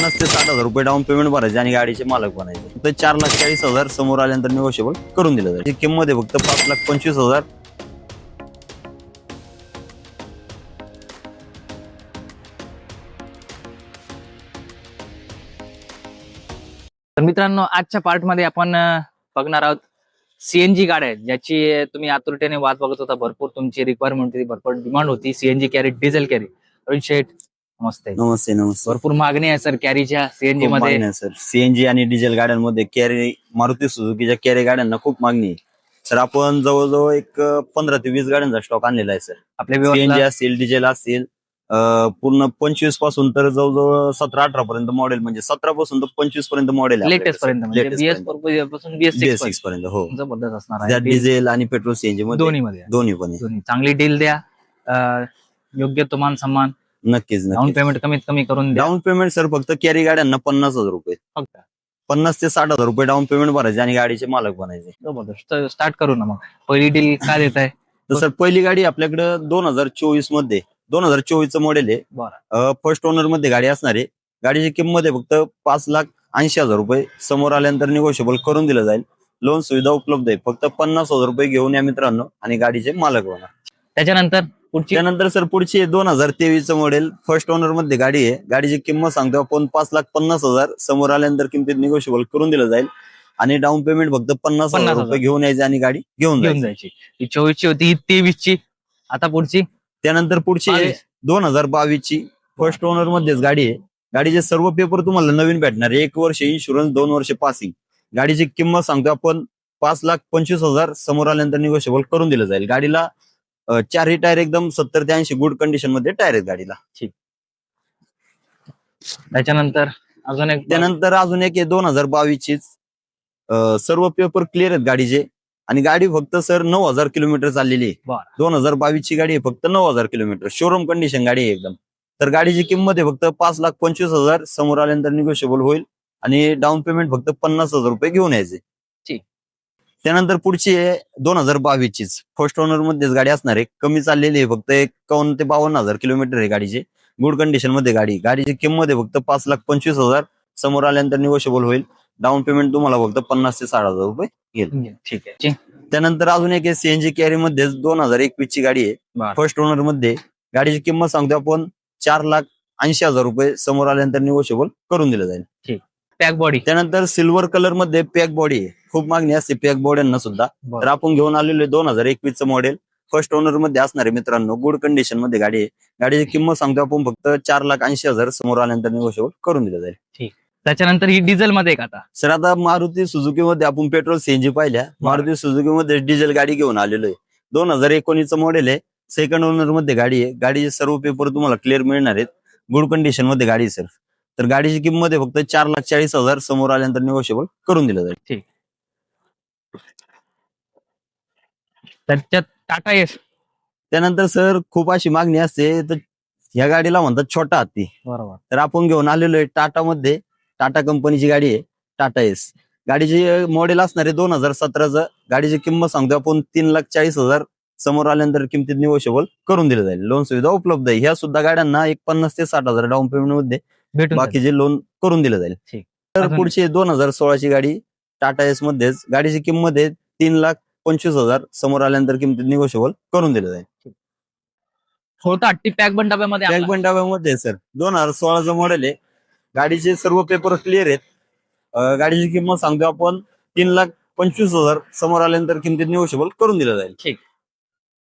50 ते 60,000 रुपये down payment भरायचे आणि गाडीचे मालक बनायचे. तर 4,40,000 समोर आल्यानंतर निगोशिएबल करून दिलं जाईल. किंमत आहे फक्त 5,25,000. तर मित्रांनो, आजच्या पार्टमध्ये आपण बघणार आहोत सीएनजी गाड्या, ज्याची तुम्ही आतुरतेने वाट बघत होता. भरपूर तुमची रिक्वायरमेंट होती, भरपूर डिमांड होती. CNG carry, diesel carry. Rohit Sheth नमस्ते. नमस्ते. भरपूर मागणी आहे सर कॅरीच्या सीएनजी मध्ये. सर सीएनजी आणि डिझेल गाड्यांमध्ये कॅरी, मारुती सुझुकीच्या कॅरी गाड्यांना खूप मागणी आहे सर. आपण जवळजवळ एक 15 ते 20 गाड्यांचा स्टॉक आणलेला आहे सर. आपल्या सीएनजी असेल, डिझेल असेल, पूर्ण 25 पासून तर जवळजवळ 17-18 पर्यंत मॉडेल, म्हणजे 17 पासून तर 25 पर्यंत मॉडेल आहे लेटेस्ट पर्यंत, म्हणजे BS4 पासून BS6 पर्यंत. हो, जबरदस्त असणार त्यात आहे. डिझेल आणि पेट्रोल सीएनजी मध्ये दोन्ही मध्ये दोन्ही पण आहे. दोन्ही चांगली डील द्या. योग्य तुमान सन्मान. नक्कीच डाऊन पेमेंट कमीत कमी करून द्या. डाऊन पेमेंट सर फक्त कॅरी गाड्यांना 50,000 रुपये, फक्त 50 ते 60,000 रुपये डाऊन पेमेंट भरायचे आणि गाडीचे मालक बनायचे. जबरदस्त. स्टार्ट करू ना मग. पहिली डील काय देत आहे? तर सर पहिली गाडी आपल्याकडे 2024 मध्ये, 2024 मॉडेल आहे. बरं. फर्स्ट ओनर मध्ये गाडी असणार आहे. गाडीची किंमत आहे फक्त 5,80,000 रुपये. समोर आल्यानंतर निगोशिएबल करून दिलं जाईल. लोन सुविधा उपलब्ध आहे. फक्त 50,000 रुपये घेऊन या मित्रांनो आणि गाडीचे मालक बना. त्यानंतर सर पुढची 2023 मॉडेल, फर्स्ट ओनर मध्ये गाडी आहे. गाडीची किंमत सांगतो आपण 5,50,000. समोर आल्यानंतर किमतीत निगोशिएबल करून दिलं जाईल आणि डाऊन पेमेंट फक्त 50,000 रुपये घेऊन यायचे आणि गाडी घेऊन जायची. ही 24 ची होती, ही 23 ची. आता पुढची. त्यानंतर पुढची 2022 ची फर्स्ट ओनर मध्येच गाडी आहे. गाडीचे सर्व पेपर तुम्हाला नवीन भेटणार आहे. 1 वर्ष इन्शुरन्स, 2 वर्ष पासिंग. गाडीची किंमत सांगतो आपण 5,25,000. समोर आल्यानंतर निगोशिएबल करून दिलं जाईल. गाडीला 4ही टायर एकदम 70 ते 80 गुड कंडिशन मध्ये टायर आहेत गाडीला. ठीक. त्यानंतर अजून एक आहे 2022 ची. सर्व पेपर क्लिअर आहेत गाडीचे आणि गाडी फक्त सर 9,000 किलोमीटर चाललेली आहे. 2022 ची गाडी आहे, फक्त 9,000 किलोमीटर. शोरूम कंडिशन गाडी आहे एकदम. तर गाडीची किंमत आहे फक्त 5,25,000. समोर आल्यानंतर निगोशिएबल होईल आणि डाऊन पेमेंट फक्त 50,000 रुपये घेऊन यायचे. त्यानंतर पुढची आहे 2022 चीच. फर्स्ट ओनर मध्येच गाडी असणार आहे. कमी चाललेली आहे, फक्त 51,000 ते 52,000 किलोमीटर आहे गाडीचे. गुड कंडिशन मध्ये गाडी. गाडीची किंमत आहे फक्त 5,25,000. समोर आल्यानंतर निगोशिएबल होईल. डाऊन पेमेंट तुम्हाला फक्त 50 ते 60,000 रुपये येईल. ठीक आहे. त्यानंतर अजून एक आहे सीएनजी कॅरी मध्ये 2021 ची गाडी आहे. फर्स्ट ओनर मध्ये. गाडीची किंमत सांगतो आपण 4,80,000 रुपये. समोर आल्यानंतर निगोशिएबल करून दिलं जाईल. ठीक. Pack body. त्यानंतर सिल्वर कलर मध्ये पॅक बॉडी आहे. खूप मागणी असते पॅक बॉड्यांना सुद्धा. तर आपण घेऊन आलेलो 2021 मॉडेल, फर्स्ट ओनर मध्ये असणार आहे मित्रांनो. गुड कंडिशन मध्ये गाडी आहे. गाडीची किंमत सांगतो आपण फक्त 4,80,000. समोर आल्यानंतर निगोशिएबल करून दिलं जाईल. ठीक. त्याच्यानंतर ही डिझेल मध्ये का? आता सर आता मारुती सुझुकी मध्ये आपण पेट्रोल सीएनजी पाहिल्या. मारुती सुझुकी मध्ये डिझेल गाडी घेऊन आलेलो आहे. 2019 मॉडेल आहे. सेकंड ओनर मध्ये गाडी आहे. गाडीचे सर्व पेपर तुम्हाला क्लिअर मिळणार आहेत. गुड कंडिशन मध्ये गाडी सर. तर गाडीची किंमत आहे फक्त 4,40,000. समोर आल्यानंतर निगोशिएबल करून दिलं जाईल. ठीक. त्याच्यात टाटा एस. त्यानंतर सर खूप अशी मागणी असते, तर या गाडीला म्हणतात छोटा हत्ती. बरोबर. तर आपण घेऊन आलेलो आहे टाटा मध्ये. टाटा कंपनीची गाडी आहे, टाटा एस. गाडीची मॉडेल असणार आहे 2017चं. गाडीची किंमत सांगतो आपण 3,40,000. समोर आल्यानंतर किमतीत निगोशिएबल करून दिलं जाईल. लोन सुविधा उपलब्ध आहे. ह्या सुद्धा गाड्यांना एक 50 ते 60,000 डाऊन पेमेंट मध्ये भेटून बाकीचे लोन करून दिलं जाईल. तर पुढची 2016 ची गाडी टाटा एस मध्येच. गाडीची किंमत आहे 3,25,000. समोर आल्यानंतर किमतीत निगोशिएबल करून दिलं जाईल. होता हट्टी पॅक बन डब्यामध्ये. पॅक बन डब्यामध्ये सर 2016चं मॉडेल आहे. गाडीचे सर्व पेपर क्लिअर आहेत. गाडीची किंमत सांगतो आपण 3,25,000. समोर आल्यानंतर किमतीत निगोशिएबल करून दिलं जाईल. ठीक.